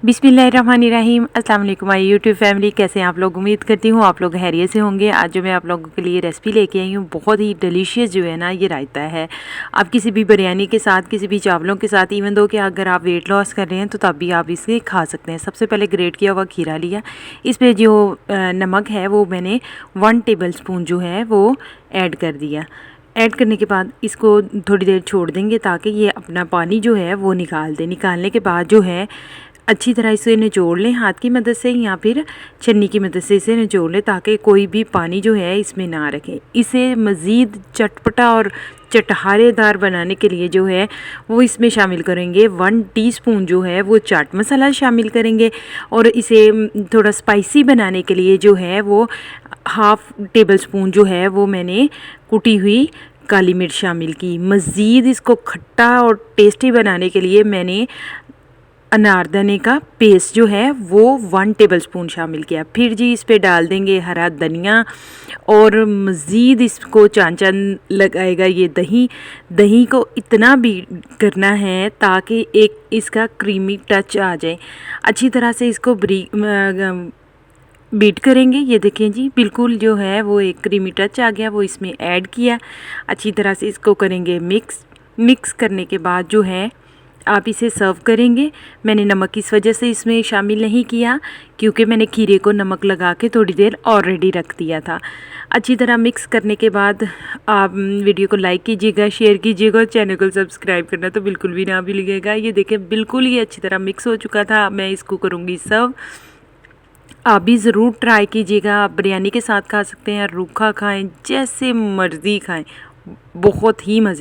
बिस्मिल्लाहिर्रहमानिर्रहीम। अस्सलाम वालेकुम माय यूट्यूब फैमिली, कैसे हैं आप लोग। उम्मीद करती हूँ आप लोग खैरियत से होंगे। आज जो मैं आप लोगों के लिए रेसिपी लेके आई हूँ, बहुत ही डिलीशियस जो है ना ये रायता है। आप किसी भी बिरयानी के साथ, किसी भी चावलों के साथ, इवन दो कि अगर आप वेट लॉस कर रहे हैं तो तब भी आप इसे खा सकते हैं। सबसे पहले ग्रेट किया हुआ खीरा लिया, इस पर जो नमक है वो मैंने 1 टेबल स्पून जो है वो ऐड कर दिया। ऐड करने के बाद इसको थोड़ी देर छोड़ देंगे ताकि ये अपना पानी जो है वो निकाल दे। निकालने के बाद जो है अच्छी तरह इसे निचोड़ लें हाथ की मदद से या फिर छन्नी की मदद से इसे निचोड़ लें ताकि कोई भी पानी जो है इसमें ना रखें। इसे मज़ीद चटपटा और चटहारेदार बनाने के लिए जो है वो इसमें शामिल करेंगे 1 टीस्पून जो है वो चाट मसाला शामिल करेंगे, और इसे थोड़ा स्पाइसी बनाने के लिए जो है वो 1/2 टेबल स्पून जो है वो मैंने कुटी हुई काली मिर्च शामिल की। मज़ीद इसको खट्टा और टेस्टी बनाने के लिए मैंने अनारदाने का पेस्ट जो है वो 1 टेबल स्पून शामिल किया। फिर जी इस पे डाल देंगे हरा धनिया, और मज़ीद इसको चांद लगाएगा ये दही को इतना बीट करना है ताकि एक इसका क्रीमी टच आ जाए। अच्छी तरह से इसको बीट करेंगे। ये देखें जी, बिल्कुल जो है वो एक क्रीमी टच आ गया, वो इसमें ऐड किया। अच्छी तरह से इसको करेंगे मिक्स करने के बाद जो है आप इसे सर्व करेंगे। मैंने नमक इस वजह से इसमें शामिल नहीं किया क्योंकि मैंने खीरे को नमक लगा के थोड़ी देर ऑलरेडी रख दिया था। अच्छी तरह मिक्स करने के बाद आप वीडियो को लाइक कीजिएगा, शेयर कीजिएगा, और चैनल को सब्सक्राइब करना तो बिल्कुल भी ना भूलिएगा। ये देखें बिल्कुल ही अच्छी तरह मिक्स हो चुका था। मैं इसको करूँगी सर्व। आप भी ज़रूर ट्राई कीजिएगा। आप बिरयानी के साथ खा सकते हैं, रूखा खाएँ, जैसे मर्ज़ी खाएँ, बहुत ही मज़े